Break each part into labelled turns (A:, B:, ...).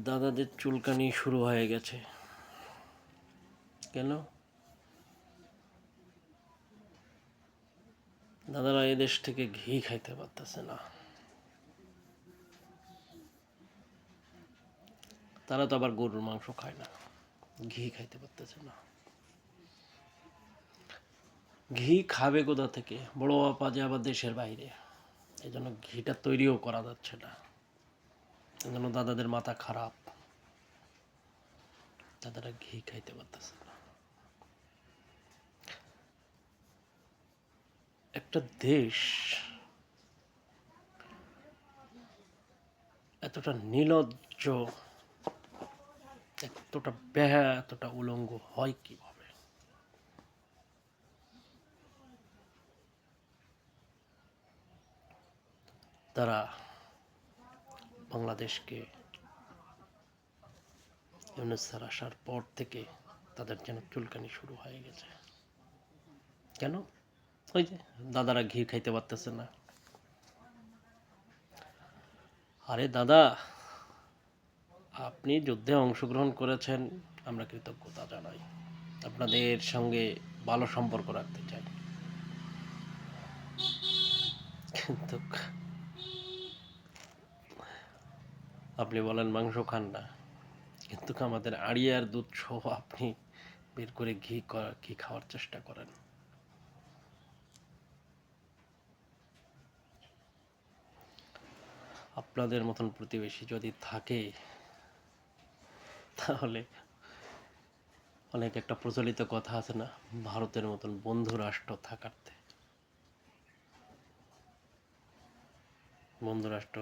A: দাদাদের চুলকানি শুরু হয়ে গেছে। কেন? দাদারা এদেশ থেকে ঘি খাইতে পারতেছে না। তারা তো আবার গরুর মাংস খায় না, ঘি খাইতে পারতেছে না। ঘি খাবে কোথা থেকে? বড় আপা যে আবার দেশের বাইরে, এই জন্য ঘিটা তৈরিও করা যাচ্ছে না। এই জন্য দাদাদের মাথা খারাপ, দাদারা ঘি খাইতে পারতেছে না। একটা দেশ এতটা নির্লজ্জ, এতটা বেহা, এতটা উলঙ্গ হয় কিভাবে? তারা বাংলাদেশকে ইউনূস স্যার আসার পর থেকে তাদের যেন চুলকানি শুরু হয়ে গেছে। কেন? ওই যে দাদারা ঘি খাইতে পারতেছে না। আরে দাদা, আপনি যুদ্ধে অংশগ্রহণ করেছেন, আমরা কৃতজ্ঞতা জানাই, আপনাদের সঙ্গে ভালো সম্পর্ক রাখতে চাই, কিন্তু আপনি বলেন মাংস খান না, কিন্তু আমাদের আড়িয়ার দুধ সহ আপনি বের করে ঘি খাওয়ার চেষ্টা করেন। আপনাদের মতন প্রতিবেশী যদি থাকে তাহলে অনেক একটা প্রচলিত কথা আছে না, ভারতের মতন বন্ধু রাষ্ট্র থাকার্থে। বন্ধু রাষ্ট্র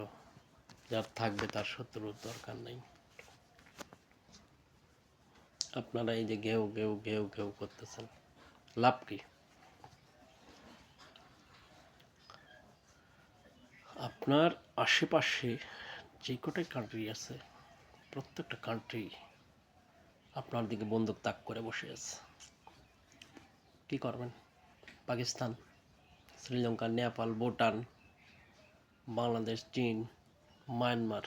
A: যার থাকবে তার শত্রুর দরকার নেই। আপনারা এই যে ঘেউ ঘেউ ঘেউ ঘেউ করতেছেন, লাভ কি? আপনার আশেপাশে যে কটাই কান্ট্রি আছে, প্রত্যেকটা কান্ট্রি আপনার দিকে বন্দুক তাক করে বসে আছে। কি করবেন? পাকিস্তান, শ্রীলঙ্কা, নেপাল, ভুটান, বাংলাদেশ, চীন, মায়ানমার,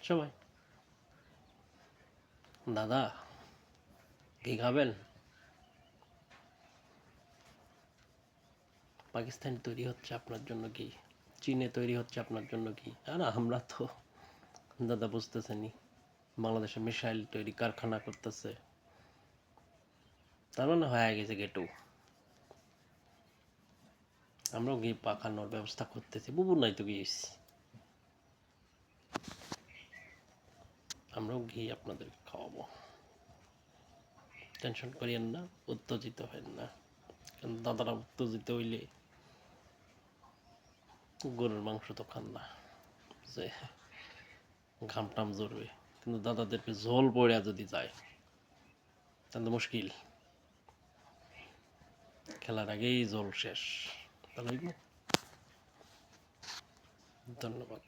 A: সবাই। দাদা, কি খাবেন? পাকিস্তান তৈরি হচ্ছে আপনার জন্য কি, চীনে তৈরি হচ্ছে আপনার জন্য কি? আর আমরা তো দাদা বুঝতেছেনি, বাংলাদেশে মিসাইল তৈরি কারখানা করতেছে, তার মানে হয়ে গেছে গেটু। আমরাও ঘি পাকানোর ব্যবস্থা করতেছি, বুবু নাই তো গিয়েছি, আমরাও ঘি আপনাদেরকে খাওয়াবো, টেনশন করিয়েন না, উত্তেজিত হেন না। কারণ দাদারা উত্তেজিত হইলে গরুর মাংস তো খান না, যে ঘাম টাম জড়বে, কিন্তু দাদাদেরকে ঝোল পড়া যদি যায় তাহলে মুশকিল, খেলার আগেই জল শেষ। তাহলে ধন্যবাদ।